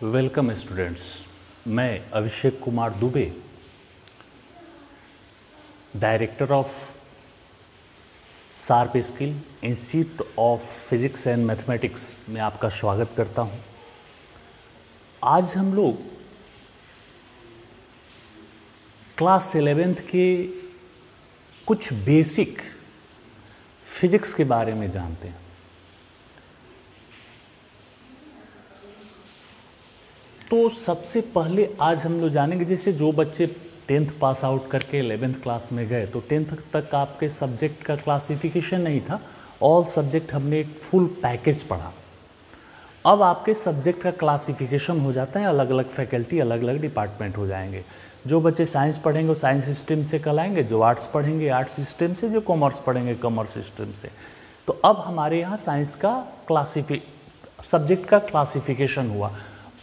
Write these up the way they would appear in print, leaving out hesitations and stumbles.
Welcome students. मैं Abhishek Kumar Dubey, director of sharp skill institute of physics and mathematics में आपका स्वागत करता हूं। आज हम लोग क्लास 11th के कुछ बेसिक फिजिक्स के बारे में जानते हैं। तो सबसे पहले आज हम लोग जानेंगे, जैसे जो बच्चे 10th पास आउट करके 11th क्लास में गए तो 10th तक आपके सब्जेक्ट का क्लासिफिकेशन नहीं था। ऑल सब्जेक्ट हमने एक फुल पैकेज पढ़ा। अब आपके सब्जेक्ट का क्लासिफिकेशन हो जाता है, अलग अलग फैकल्टी, अलग अलग डिपार्टमेंट हो जाएंगे। जो बच्चे साइंस पढ़ेंगे वो साइंस स्ट्रीम से कहलाएंगे, जो आर्ट्स पढ़ेंगे आर्ट्स स्ट्रीम से, जो कॉमर्स पढ़ेंगे कॉमर्स स्ट्रीम से। तो अब हमारे यहाँ साइंस का सब्जेक्ट का क्लासिफिकेशन हुआ।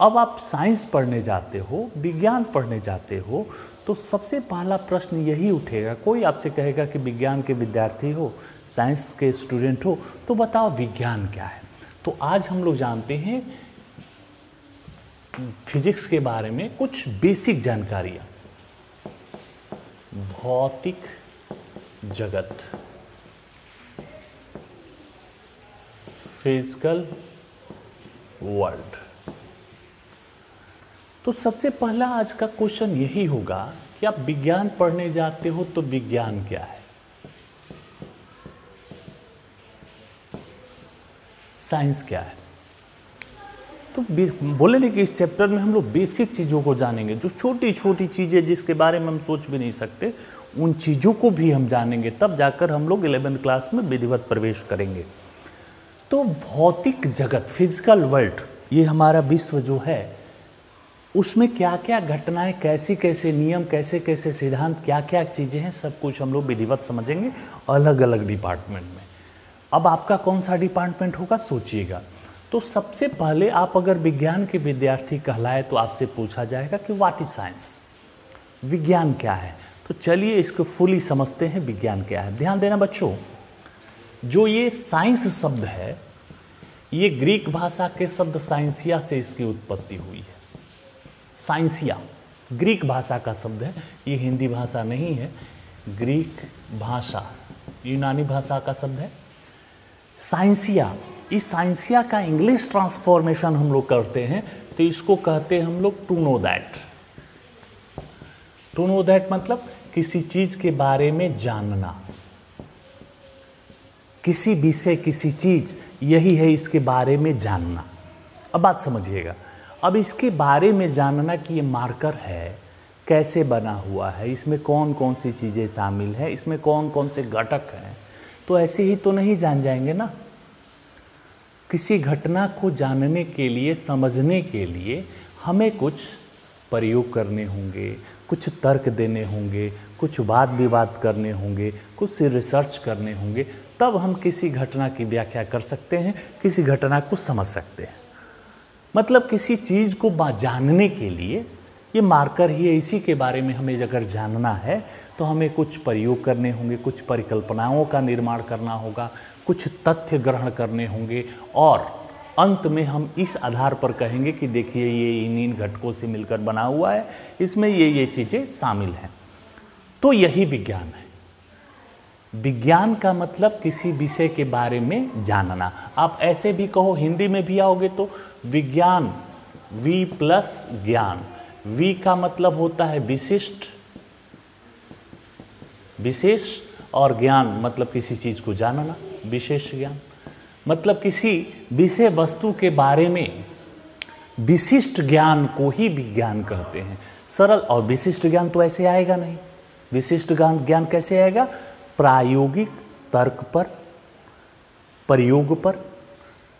अब आप साइंस पढ़ने जाते हो, विज्ञान पढ़ने जाते हो, तो सबसे पहला प्रश्न यही उठेगा। कोई आपसे कहेगा कि विज्ञान के विद्यार्थी हो, साइंस के स्टूडेंट हो, तो बताओ विज्ञान क्या है। तो आज हम लोग जानते हैं फिजिक्स के बारे में कुछ बेसिक जानकारियाँ। भौतिक जगत, फिजिकल वर्ल्ड। तो सबसे पहला आज का क्वेश्चन यही होगा कि आप विज्ञान पढ़ने जाते हो तो विज्ञान क्या है, साइंस क्या है। तो बोले नहीं कि इस चैप्टर में हम लोग बेसिक चीज़ों को जानेंगे, जो छोटी छोटी चीज़ें जिसके बारे में हम सोच भी नहीं सकते, उन चीज़ों को भी हम जानेंगे, तब जाकर हम लोग 11th क्लास में विधिवत प्रवेश करेंगे। तो भौतिक जगत, फिजिकल वर्ल्ड, ये हमारा विश्व जो है, उसमें क्या क्या घटनाएं, कैसे कैसे नियम, कैसे कैसे सिद्धांत, क्या क्या चीज़ें हैं, सब कुछ हम लोग विधिवत समझेंगे अलग अलग डिपार्टमेंट में। अब आपका कौन सा डिपार्टमेंट होगा सोचिएगा। तो सबसे पहले आप अगर विज्ञान के विद्यार्थी कहलाए तो आपसे पूछा जाएगा कि व्हाट इज साइंस, विज्ञान क्या है। तो चलिए इसको फुली समझते हैं, विज्ञान क्या है। ध्यान देना बच्चों, जो ये साइंस शब्द है, ये ग्रीक भाषा के शब्द साइंसिया से इसकी उत्पत्ति हुई है। साइंसिया ग्रीक भाषा का शब्द है, ये हिंदी भाषा नहीं है, ग्रीक भाषा, यूनानी भाषा का शब्द है साइंसिया। इस साइंसिया का इंग्लिश ट्रांसफॉर्मेशन हम लोग करते हैं तो इसको कहते हैं हम लोग to know that. To know that मतलब किसी चीज के बारे में जानना, किसी विषय, किसी चीज, यही है इसके बारे में जानना। अब बात समझिएगा। अब इसके बारे में जानना कि ये मार्कर है, कैसे बना हुआ है, इसमें कौन कौन सी चीज़ें शामिल हैं, इसमें कौन कौन से घटक हैं, तो ऐसे ही तो नहीं जान जाएंगे ना। किसी घटना को जानने के लिए, समझने के लिए हमें कुछ प्रयोग करने होंगे, कुछ तर्क देने होंगे, कुछ वाद विवाद करने होंगे, कुछ रिसर्च करने होंगे, तब हम किसी घटना की व्याख्या कर सकते हैं, किसी घटना को समझ सकते हैं। मतलब किसी चीज़ को जानने के लिए ये मार्कर ही है। इसी के बारे में हमें अगर जानना है तो हमें कुछ प्रयोग करने होंगे, कुछ परिकल्पनाओं का निर्माण करना होगा, कुछ तथ्य ग्रहण करने होंगे, और अंत में हम इस आधार पर कहेंगे कि देखिए ये इन घटकों से मिलकर बना हुआ है, इसमें ये चीज़ें शामिल हैं। तो यही विज्ञान है। विज्ञान का मतलब किसी विषय के बारे में जानना। आप ऐसे भी कहो, हिंदी में भी आओगे तो विज्ञान, वी प्लस ज्ञान। वी का मतलब होता है विशिष्ट, विशेष, और ज्ञान मतलब किसी चीज को जानना, विशेष ज्ञान। मतलब किसी विषय वस्तु के बारे में विशिष्ट ज्ञान को ही विज्ञान कहते हैं। सरल। और विशिष्ट ज्ञान तो ऐसे आएगा नहीं। विशिष्ट ज्ञान कैसे आएगा? प्रायोगिक तर्क पर, प्रयोग पर,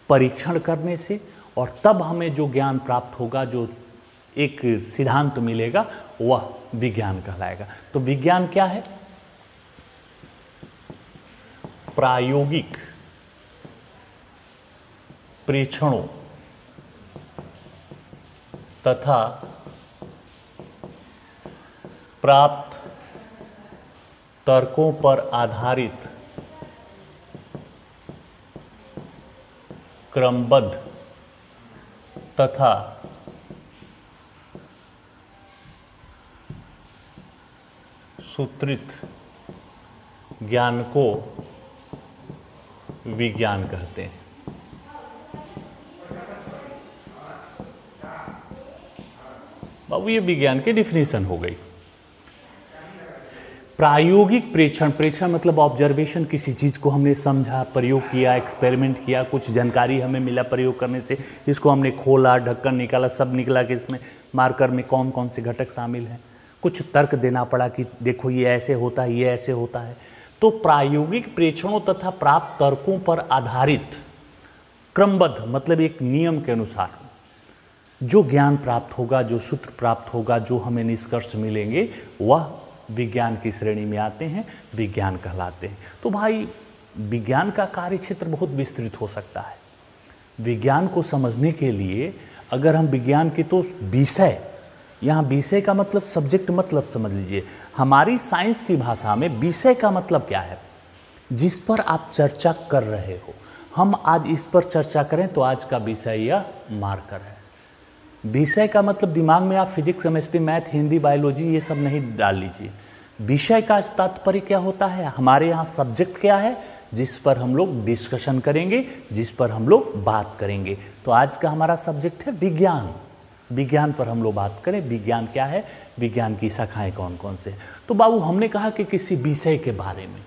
परीक्षण करने से, और तब हमें जो ज्ञान प्राप्त होगा, जो एक सिद्धांत मिलेगा, वह विज्ञान कहलाएगा। तो विज्ञान क्या है? प्रायोगिक परीक्षणों तथा प्राप्त तर्कों पर आधारित क्रमबद्ध तथा सूत्रित ज्ञान को विज्ञान कहते हैं। बाबू ये विज्ञान की डिफिनेशन हो गई। प्रायोगिक प्रेक्षण, प्रेक्षण मतलब ऑब्जर्वेशन, किसी चीज़ को हमने समझा, प्रयोग किया, एक्सपेरिमेंट किया, कुछ जानकारी हमें मिला प्रयोग करने से, इसको हमने खोला, ढक्कन निकाला, सब निकला कि इसमें मार्कर में कौन कौन से घटक शामिल हैं, कुछ तर्क देना पड़ा कि देखो ये ऐसे होता है, ये ऐसे होता है। तो प्रायोगिक प्रेक्षणों तथा प्राप्त तर्कों पर आधारित क्रमबद्ध मतलब एक नियम के अनुसार जो ज्ञान प्राप्त होगा, जो सूत्र प्राप्त होगा, जो हमें निष्कर्ष मिलेंगे, वह विज्ञान की श्रेणी में आते हैं, विज्ञान कहलाते हैं। तो भाई विज्ञान का कार्य क्षेत्र बहुत विस्तृत हो सकता है। विज्ञान को समझने के लिए अगर हम विज्ञान की तो विषय, यहाँ विषय का मतलब सब्जेक्ट मतलब समझ लीजिए। हमारी साइंस की भाषा में विषय का मतलब क्या है? जिस पर आप चर्चा कर रहे हो। हम आज इस पर चर्चा करें तो आज का विषय यह मार्कर है। विषय का मतलब दिमाग में आप physics, chemistry, math, Hindi, biology ये सब नहीं डाल लीजिए। विषय का तात्पर्य क्या होता है? हमारे यहाँ सब्जेक्ट क्या है जिस पर हम लोग डिस्कशन करेंगे, जिस पर हम लोग बात करेंगे। तो आज का हमारा सब्जेक्ट है विज्ञान। विज्ञान पर हम लोग बात करें। विज्ञान क्या है, विज्ञान की शाखाएं कौन कौन से। तो बाबू हमने कहा कि किसी विषय के बारे में,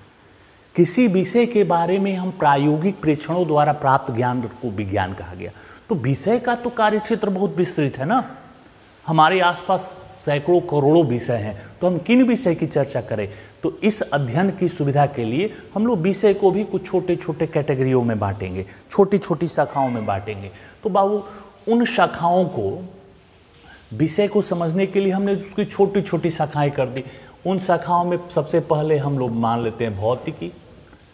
किसी विषय के बारे में हम प्रायोगिक प्रेक्षणों द्वारा प्राप्त ज्ञान को विज्ञान कहा गया। तो विषय का तो कार्य क्षेत्र बहुत विस्तृत है ना। हमारे आसपास सैकड़ों करोड़ों विषय हैं, तो हम किन विषय की चर्चा करें? तो इस अध्ययन की सुविधा के लिए हम लोग विषय को भी कुछ छोटे छोटे कैटेगरियों में बांटेंगे, छोटी छोटी शाखाओं में बांटेंगे। तो बाबू उन शाखाओं को, विषय को समझने के लिए हमने उसकी छोटी छोटी शाखाएं कर दी। उन शाखाओं में सबसे पहले हम लोग मान लेते हैं भौतिकी,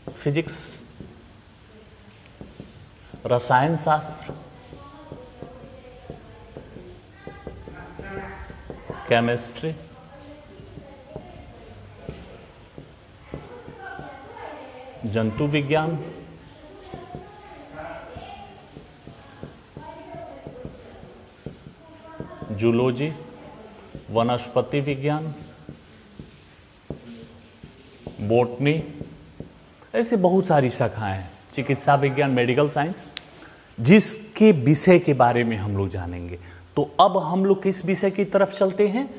फिजिक्स, रसायन शास्त्र, केमिस्ट्री, जंतु विज्ञान, जूलॉजी, वनस्पति विज्ञान, बॉटनी, ऐसे बहुत सारी शाखाएं हैं। चिकित्सा विज्ञान, मेडिकल साइंस, जिसके विषय के बारे में हम लोग जानेंगे। तो अब हम लोग किस विषय की तरफ चलते हैं?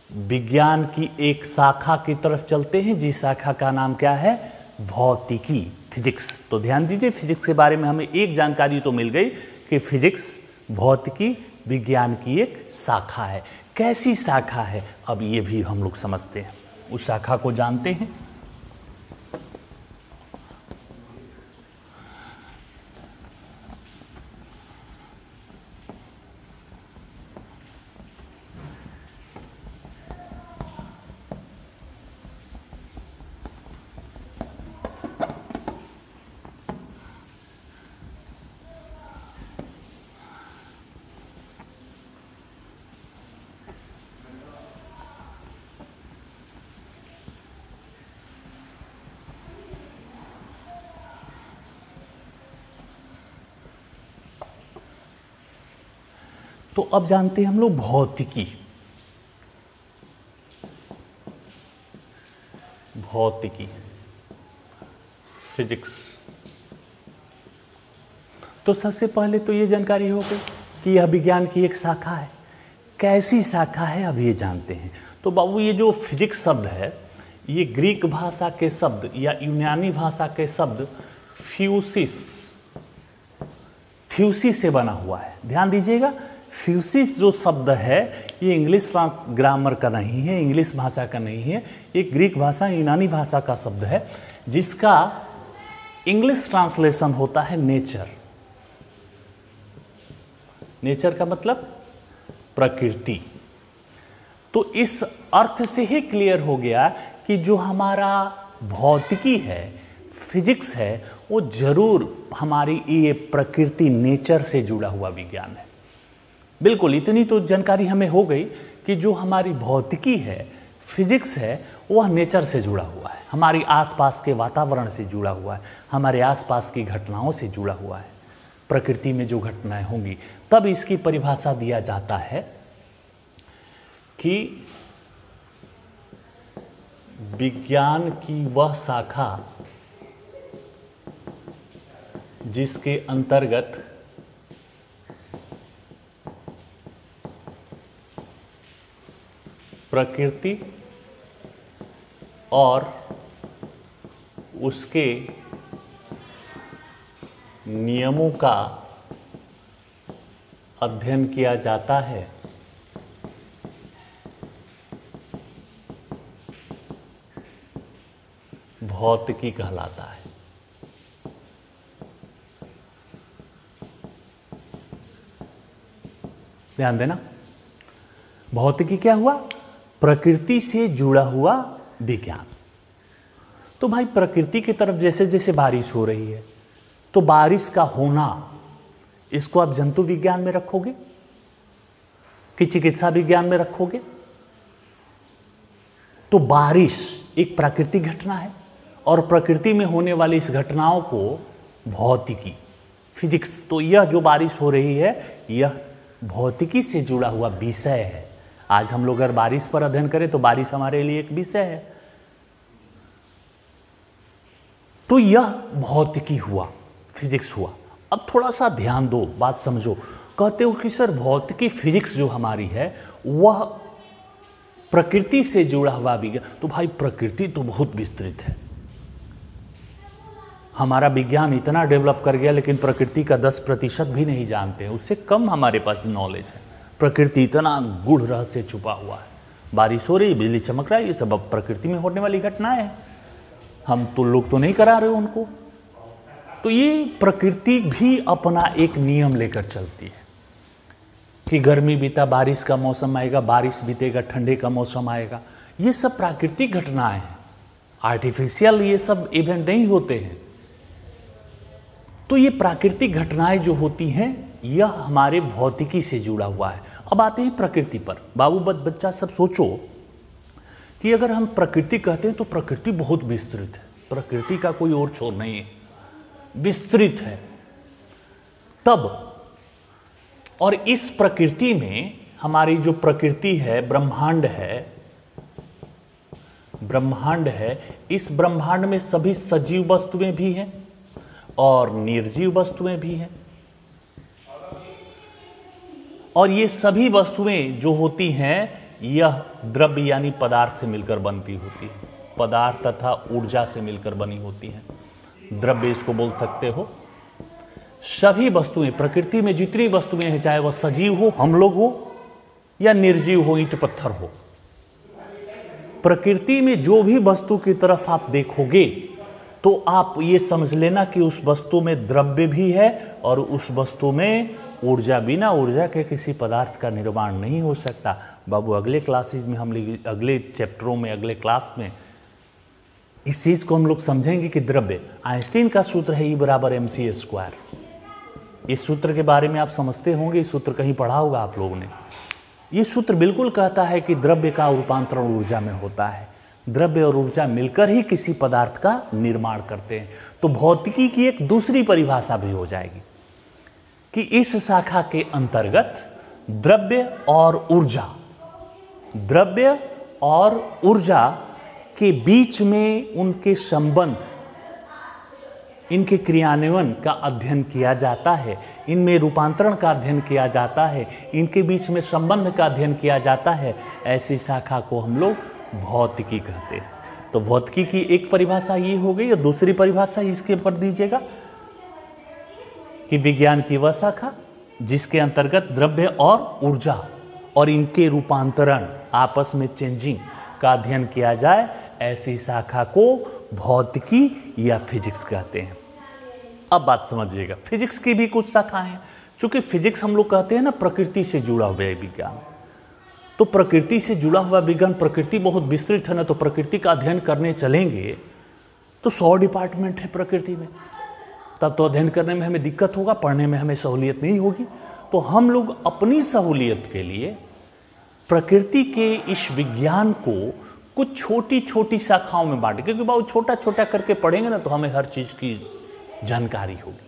विज्ञान की एक शाखा की तरफ चलते हैं, जिस शाखा का नाम क्या है? भौतिकी, फिजिक्स। तो ध्यान दीजिए, फिजिक्स के बारे में हमें एक जानकारी तो मिल गई कि फिजिक्स, भौतिकी विज्ञान की एक शाखा है। कैसी शाखा है अब ये भी हम लोग समझते हैं, उस शाखा को जानते हैं। तो अब जानते हैं हम लोग भौतिकी। भौतिकी, फिजिक्स। तो सबसे पहले तो ये जानकारी हो गई कि यह विज्ञान की एक शाखा है। कैसी शाखा है अब ये जानते हैं। तो बाबू ये जो फिजिक्स शब्द है, ये ग्रीक भाषा के शब्द या यूनानी भाषा के शब्द फ्यूसिस से बना हुआ है। ध्यान दीजिएगा, फ्यूसिस जो शब्द है ये इंग्लिश ग्रामर का नहीं है, इंग्लिश भाषा का नहीं है। ये ग्रीक भाषा, यूनानी भाषा का शब्द है, जिसका इंग्लिश ट्रांसलेशन होता है नेचर। नेचर का मतलब प्रकृति। तो इस अर्थ से ही क्लियर हो गया कि जो हमारा भौतिकी है, फिजिक्स है, वो जरूर हमारी ये प्रकृति, नेचर से जुड़ा हुआ विज्ञान है। बिल्कुल, इतनी तो जानकारी हमें हो गई कि जो हमारी भौतिकी है, फिजिक्स है, वह नेचर से जुड़ा हुआ है, हमारी आसपास के वातावरण से जुड़ा हुआ है, हमारे आसपास की घटनाओं से जुड़ा हुआ है। प्रकृति में जो घटनाएं होंगी, तब इसकी परिभाषा दिया जाता है कि विज्ञान की वह शाखा जिसके अंतर्गत प्रकृति और उसके नियमों का अध्ययन किया जाता है, भौतिकी कहलाता है। ध्यान देना, भौतिकी क्या हुआ? प्रकृति से जुड़ा हुआ विज्ञान। तो भाई प्रकृति की तरफ जैसे जैसे बारिश हो रही है, तो बारिश का होना, इसको आप जंतु विज्ञान में रखोगे कि चिकित्सा विज्ञान में रखोगे? तो बारिश एक प्राकृतिक घटना है और प्रकृति में होने वाली इस घटनाओं को भौतिकी, फिजिक्स, तो यह जो बारिश हो रही है यह भौतिकी से जुड़ा हुआ विषय है। आज हम लोग अगर बारिश पर अध्ययन करें तो बारिश हमारे लिए एक विषय है। तो यह भौतिकी हुआ, फिजिक्स हुआ। अब थोड़ा सा ध्यान दो, बात समझो। कहते हो कि सर भौतिकी फिजिक्स जो हमारी है वह प्रकृति से जुड़ा हुआ विज्ञान। तो भाई प्रकृति तो बहुत विस्तृत है, हमारा विज्ञान इतना डेवलप कर गया लेकिन प्रकृति का 10% भी नहीं जानते हैं, उससे कम हमारे पास नॉलेज है। प्रकृति इतना गूढ़ रहस्य छुपा हुआ है। बारिश हो रही, बिजली चमक रहा है, ये सब अब प्रकृति में होने वाली घटनाएं हैं, हम तो लोग तो नहीं करा रहे उनको। तो ये प्रकृति भी अपना एक नियम लेकर चलती है कि गर्मी बीता, बारिश का मौसम आएगा, बारिश बीतेगा, ठंडे का मौसम आएगा। ये सब प्राकृतिक घटनाएं हैं, आर्टिफिशियल ये सब इवेंट नहीं होते हैं। तो ये प्राकृतिक घटनाएं जो होती हैं यह हमारे भौतिकी से जुड़ा हुआ है। अब आते हैं प्रकृति पर। बाबू बच्चा सब सोचो कि अगर हम प्रकृति कहते हैं तो प्रकृति बहुत विस्तृत है, प्रकृति का कोई और छोर नहीं है, विस्तृत है। तब और इस प्रकृति में हमारी जो प्रकृति है, ब्रह्मांड है, ब्रह्मांड है, इस ब्रह्मांड में सभी सजीव वस्तुएं भी हैं और निर्जीव वस्तुएं भी हैं। और ये सभी वस्तुएं जो होती हैं यह द्रव्य यानी पदार्थ से मिलकर बनती होती है, पदार्थ तथा ऊर्जा से मिलकर बनी होती हैं। द्रव्य इसको बोल सकते हो। सभी वस्तुएं, प्रकृति में जितनी वस्तुएं हैं, चाहे वह सजीव हो, हम लोग हो, या निर्जीव हो, ईंट पत्थर हो, प्रकृति में जो भी वस्तु की तरफ आप देखोगे तो आप ये समझ लेना कि उस वस्तु में द्रव्य भी है और उस वस्तु में ऊर्जा। बिना ऊर्जा के किसी पदार्थ का निर्माण नहीं हो सकता। बाबू अगले क्लासेस में, हम अगले चैप्टरों में, अगले क्लास में इस चीज को हम लोग समझेंगे कि द्रव्य, आइंस्टीन का सूत्र है E=mc²। इस सूत्र के बारे में आप समझते होंगे, इस सूत्र कहीं पढ़ा होगा आप लोगों ने। ये सूत्र बिल्कुल कहता है कि द्रव्य का रूपांतरण ऊर्जा में होता है, द्रव्य और ऊर्जा मिलकर ही किसी पदार्थ का निर्माण करते हैं। तो भौतिकी की एक दूसरी परिभाषा भी हो जाएगी कि इस शाखा के अंतर्गत द्रव्य और ऊर्जा, द्रव्य और ऊर्जा के बीच में उनके संबंध, इनके क्रियान्वयन का अध्ययन किया जाता है, इनमें रूपांतरण का अध्ययन किया जाता है, इनके बीच में संबंध का अध्ययन किया जाता है। ऐसी शाखा को हम लोग भौतिकी कहते हैं। तो भौतिकी की एक परिभाषा ये हो गई और दूसरी परिभाषा इसके ऊपर दीजिएगा कि विज्ञान की वह शाखा जिसके अंतर्गत द्रव्य और ऊर्जा और इनके रूपांतरण, आपस में चेंजिंग का अध्ययन किया जाए, ऐसी शाखा को भौतिकी या फिजिक्स कहते हैं। अब बात समझिएगा, फिजिक्स की भी कुछ शाखाएं हैं। चूंकि फिजिक्स हम लोग कहते हैं ना प्रकृति से जुड़ा हुआ विज्ञान, तो प्रकृति से जुड़ा हुआ विज्ञान, प्रकृति बहुत विस्तृत है ना, तो प्रकृति का अध्ययन करने चलेंगे तो 100 डिपार्टमेंट है प्रकृति में, तब तो अध्ययन करने में हमें दिक्कत होगा, पढ़ने में हमें सहूलियत नहीं होगी। तो हम लोग अपनी सहूलियत के लिए प्रकृति के इस विज्ञान को कुछ छोटी छोटी शाखाओं में बांटे, क्योंकि बहुत छोटा छोटा करके पढ़ेंगे ना तो हमें हर चीज़ की जानकारी होगी।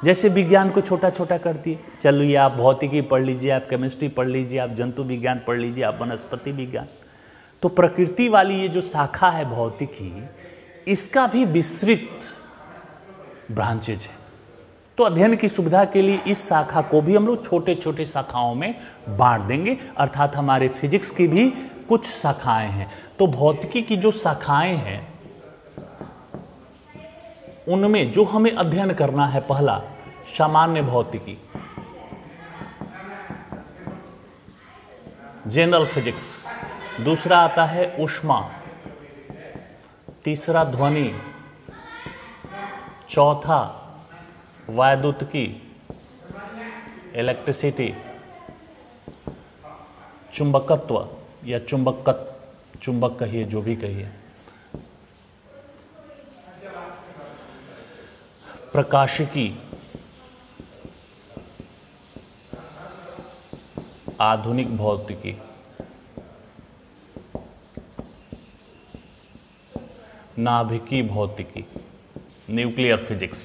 जैसे विज्ञान को छोटा छोटा कर दिए, चलिए आप भौतिकी पढ़ लीजिए, आप केमिस्ट्री पढ़ लीजिए, आप जंतु विज्ञान पढ़ लीजिए, आप वनस्पति विज्ञान। तो प्रकृति वाली ये जो शाखा है भौतिकी, इसका भी विस्तृत ब्रांचेज है। तो अध्ययन की सुविधा के लिए इस शाखा को भी हम लोग छोटे छोटे शाखाओं में बांट देंगे, अर्थात हमारे फिजिक्स की भी कुछ शाखाएं हैं। तो भौतिकी की जो शाखाएं हैं उनमें जो हमें अध्ययन करना है, पहला सामान्य भौतिकी, जनरल फिजिक्स, दूसरा आता है ऊष्मा, तीसरा ध्वनि, चौथा वैद्युतिकी, इलेक्ट्रिसिटी, चुंबकत्व या चुंबक कहिए, जो भी कहिए, प्रकाशिकी, आधुनिक भौतिकी, नाभिकीय भौतिकी, न्यूक्लियर फिजिक्स।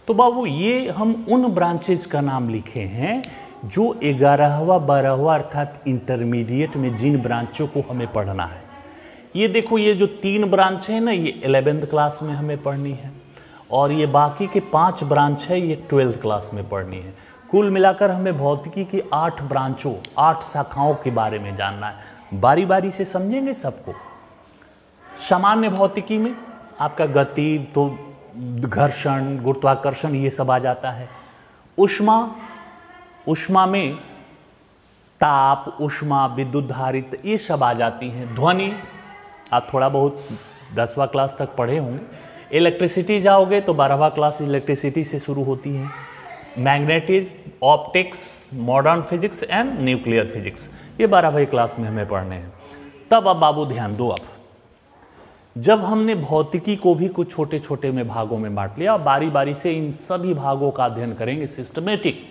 तो बाबू ये हम उन ब्रांचेज का नाम लिखे हैं जो 11वां 12वां अर्थात इंटरमीडिएट में जिन ब्रांचों को हमें पढ़ना है। ये देखो, ये जो 3 ब्रांच है ना, ये 11th क्लास में हमें पढ़नी है, और ये बाकी के 5 ब्रांच है ये 12th क्लास में पढ़नी है। कुल मिलाकर हमें भौतिकी की 8 ब्रांचों, 8 शाखाओं के बारे में जानना है। बारी बारी से समझेंगे सबको। सामान्य भौतिकी में आपका गति, तो घर्षण, गुरुत्वाकर्षण, ये सब आ जाता है। ऊष्मा में ताप, ऊष्मा, विद्युत धारित, ये सब आ जाती हैं। ध्वनि आप थोड़ा बहुत 10वां क्लास तक पढ़े होंगे। इलेक्ट्रिसिटी जाओगे तो 12वां क्लास इलेक्ट्रिसिटी से शुरू होती है। Magnetism, optics, modern physics and nuclear physics, ये 12वीं क्लास में हमें पढ़ने हैं। तब अब बाबू ध्यान दो, अब जब हमने भौतिकी को भी कुछ छोटे छोटे में भागों में बांट लिया, बारी बारी से इन सभी भागों का अध्ययन करेंगे सिस्टमेटिक,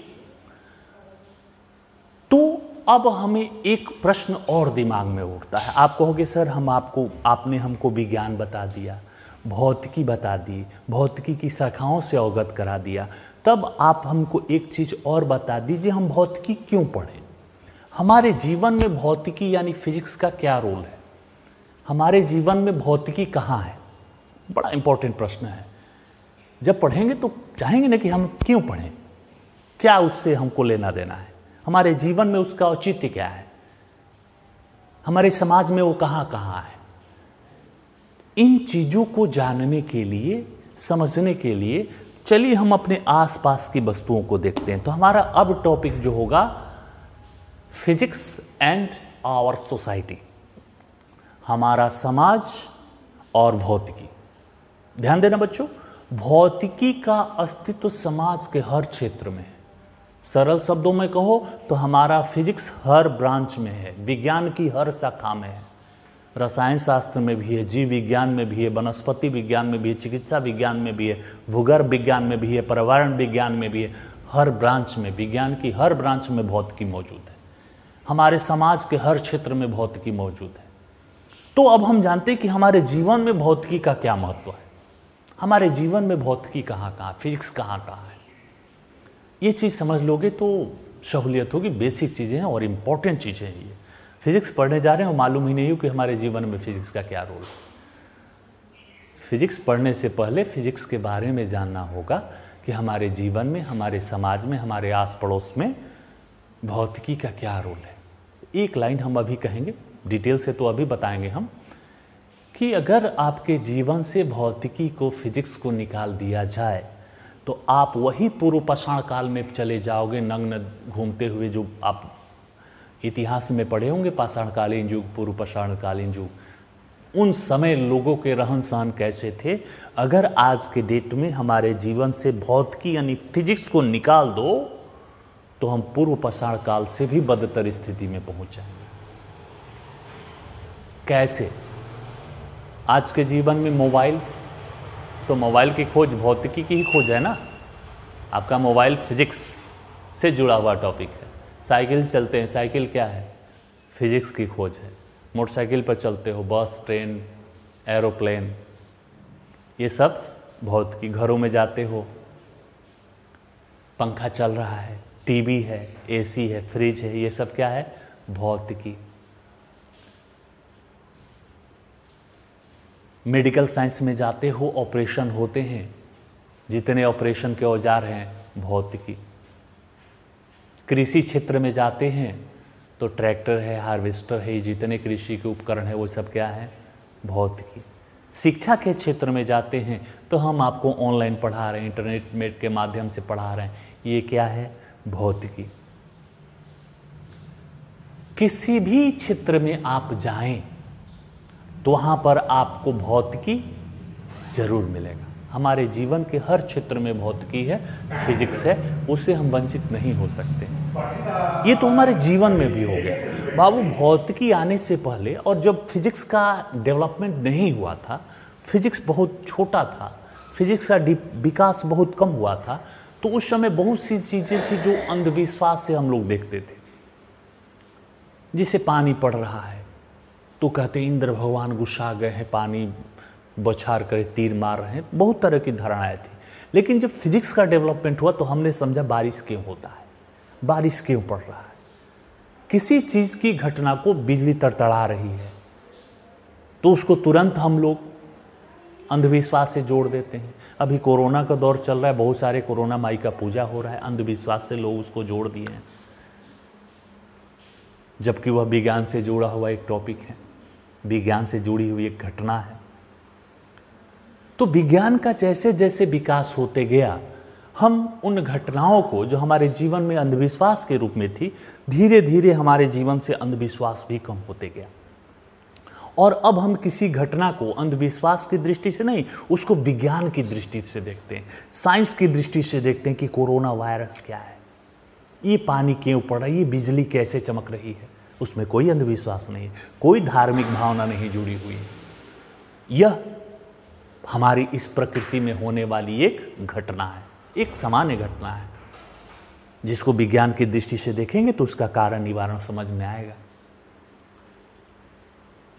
तो अब हमें एक प्रश्न और दिमाग में उठता है। आप कहोगे सर आपने हमको विज्ञान बता दिया, भौतिकी बता दी, भौतिकी की शाखाओं से अवगत करा दिया, तब आप हमको एक चीज़ और बता दीजिए, हम भौतिकी क्यों पढ़ें? हमारे जीवन में भौतिकी यानी फिजिक्स का क्या रोल है? हमारे जीवन में भौतिकी कहाँ है? बड़ा इंपॉर्टेंट प्रश्न है। जब पढ़ेंगे तो चाहेंगे ना कि हम क्यों पढ़ें, क्या उससे हमको लेना देना है, हमारे जीवन में उसका औचित्य क्या है, हमारे समाज में वो कहाँ कहाँ है। इन चीज़ों को जानने के लिए, समझने के लिए चलिए हम अपने आसपास की वस्तुओं को देखते हैं। तो हमारा अब टॉपिक जो होगा फिजिक्स एंड आवर सोसाइटी, हमारा समाज और भौतिकी। ध्यान देना बच्चों, भौतिकी का अस्तित्व समाज के हर क्षेत्र में है। सरल शब्दों में कहो तो हमारा फिजिक्स हर ब्रांच में है, विज्ञान की हर शाखा में है। रसायन शास्त्र में भी है, जीव विज्ञान में भी है, वनस्पति विज्ञान में भी है, चिकित्सा विज्ञान में भी है, भूगर्भ विज्ञान में भी है, पर्यावरण विज्ञान में भी है। हर ब्रांच में, विज्ञान की हर ब्रांच में भौतिकी मौजूद है। हमारे समाज के हर क्षेत्र में भौतिकी मौजूद है। तो अब हम जानते हैं कि हमारे जीवन में भौतिकी का क्या महत्व है, हमारे जीवन में भौतिकी कहाँ कहाँ, फिजिक्स कहाँ कहाँ है। ये चीज़ समझ लोगे तो सहूलियत होगी। बेसिक चीज़ें हैं और इम्पॉर्टेंट चीज़ें हैं। ये फिजिक्स पढ़ने जा रहे हैं और मालूम ही नहीं हो कि हमारे जीवन में फिजिक्स का क्या रोल है। फिजिक्स पढ़ने से पहले फिजिक्स के बारे में जानना होगा कि हमारे जीवन में, हमारे समाज में, हमारे आस पड़ोस में भौतिकी का क्या रोल है। एक लाइन हम अभी कहेंगे, डिटेल से तो अभी बताएंगे हम, कि अगर आपके जीवन से भौतिकी को, फिजिक्स को निकाल दिया जाए तो आप वही पूर्व पाषाण काल में चले जाओगे, नग्न घूमते हुए, जो आप इतिहास में पढ़े होंगे, पाषाणकालीन युग, पूर्व पाषाणकालीन युग। उन समय लोगों के रहन सहन कैसे थे। अगर आज के डेट में हमारे जीवन से भौतिकी यानी फिजिक्स को निकाल दो तो हम पूर्व पाषाण काल से भी बदतर स्थिति में पहुंच जाएंगे। कैसे? आज के जीवन में मोबाइल, तो मोबाइल की खोज भौतिकी की ही खोज है ना। आपका मोबाइल फिजिक्स से जुड़ा हुआ टॉपिक है। साइकिल चलते हैं, साइकिल क्या है? फिजिक्स की खोज है। मोटरसाइकिल पर चलते हो, बस, ट्रेन, एरोप्लेन, ये सब भौतिकी। घरों में जाते हो, पंखा चल रहा है, टीवी है, एसी है, फ्रिज है, ये सब क्या है? भौतिकी। मेडिकल साइंस में जाते हो, ऑपरेशन होते हैं, जितने ऑपरेशन के औजार हैं भौतिकी। कृषि क्षेत्र में जाते हैं तो ट्रैक्टर है, हार्वेस्टर है, जितने कृषि के उपकरण है वो सब क्या है, भौतिकी। शिक्षा के क्षेत्र में जाते हैं तो हम आपको ऑनलाइन पढ़ा रहे हैं, इंटरनेट के माध्यम से पढ़ा रहे हैं, ये क्या है, भौतिकी। किसी भी क्षेत्र में आप जाएं तो वहाँ पर आपको भौतिकी जरूर मिलेगा। हमारे जीवन के हर क्षेत्र में भौतिकी है, फिजिक्स है, उससे हम वंचित नहीं हो सकते। ये तो हमारे जीवन में भी हो गया। बाबू, भौतिकी आने से पहले और जब फिजिक्स का डेवलपमेंट नहीं हुआ था, फिजिक्स बहुत छोटा था, फिजिक्स का विकास बहुत कम हुआ था, तो उस समय बहुत सी चीज़ें थी जो अंधविश्वास से हम लोग देखते थे। जिसे पानी पड़ रहा है तो कहते इंद्र भगवान गुस्सा गए हैं, पानी बौछार करे तीर मार रहे हैं, बहुत तरह की धारणाएं थी। लेकिन जब फिजिक्स का डेवलपमेंट हुआ तो हमने समझा बारिश क्यों होता है, बारिश क्यों पड़ रहा है, किसी चीज़ की घटना को बिजली तड़तड़ा रही है तो उसको तुरंत हम लोग अंधविश्वास से जोड़ देते हैं। अभी कोरोना का दौर चल रहा है, बहुत सारे कोरोना माई का पूजा हो रहा है, अंधविश्वास से लोग उसको जोड़ दिए हैं, जबकि वह विज्ञान से जुड़ा हुआ एक टॉपिक है, विज्ञान से जुड़ी हुई एक घटना है। तो विज्ञान का जैसे जैसे विकास होते गया, हम उन घटनाओं को जो हमारे जीवन में अंधविश्वास के रूप में थी, धीरे धीरे हमारे जीवन से अंधविश्वास भी कम होते गया। और अब हम किसी घटना को अंधविश्वास की दृष्टि से नहीं, उसको विज्ञान की दृष्टि से देखते हैं, साइंस की दृष्टि से देखते हैं कि कोरोना वायरस क्या है, ये पानी क्यों पड़ रहा है, ये बिजली कैसे चमक रही है। उसमें कोई अंधविश्वास नहीं, कोई धार्मिक भावना नहीं जुड़ी हुई है। यह हमारी इस प्रकृति में होने वाली एक घटना है, एक सामान्य घटना है, जिसको विज्ञान की दृष्टि से देखेंगे तो उसका कारण निवारण समझ में आएगा।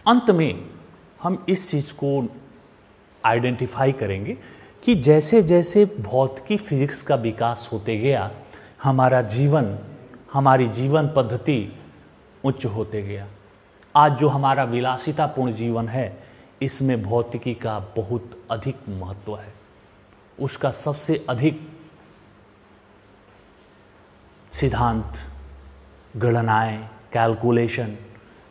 अंत में हम इस चीज को आइडेंटिफाई करेंगे कि जैसे जैसे भौतिकी फिजिक्स का विकास होते गया, हमारा जीवन, हमारी जीवन पद्धति उच्च होते गया। आज जो हमारा विलासितापूर्ण जीवन है, इसमें भौतिकी का बहुत अधिक महत्व है। उसका सबसे अधिक सिद्धांत, गणनाएं, कैलकुलेशन,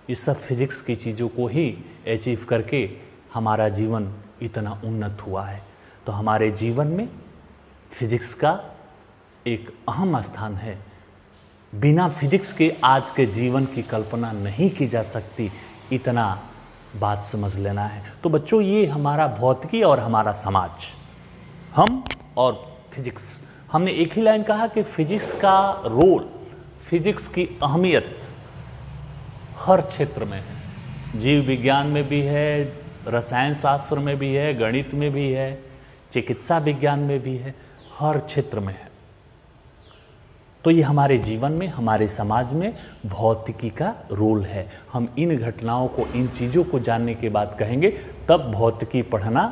ये सब फिजिक्स की चीज़ों को ही अचीव करके हमारा जीवन इतना उन्नत हुआ है। तो हमारे जीवन में फिजिक्स का एक अहम स्थान है। बिना फिजिक्स के आज के जीवन की कल्पना नहीं की जा सकती, इतना बात समझ लेना है। तो बच्चों, ये हमारा भौतिकी और हमारा समाज, हम और फिजिक्स, हमने एक ही लाइन कहा कि फिजिक्स का रोल, फिजिक्स की अहमियत हर क्षेत्र में है। जीव विज्ञान में भी है, रसायन शास्त्र में भी है, गणित में भी है, चिकित्सा विज्ञान में भी है, हर क्षेत्र में है। तो ये हमारे जीवन में, हमारे समाज में भौतिकी का रोल है। हम इन घटनाओं को, इन चीज़ों को जानने के बाद कहेंगे तब भौतिकी पढ़ना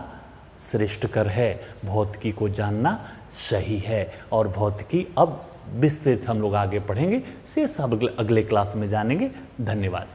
श्रेष्ठकर है, भौतिकी को जानना सही है। और भौतिकी अब विस्तृत हम लोग आगे पढ़ेंगे, शेष अगले क्लास में जानेंगे। धन्यवाद।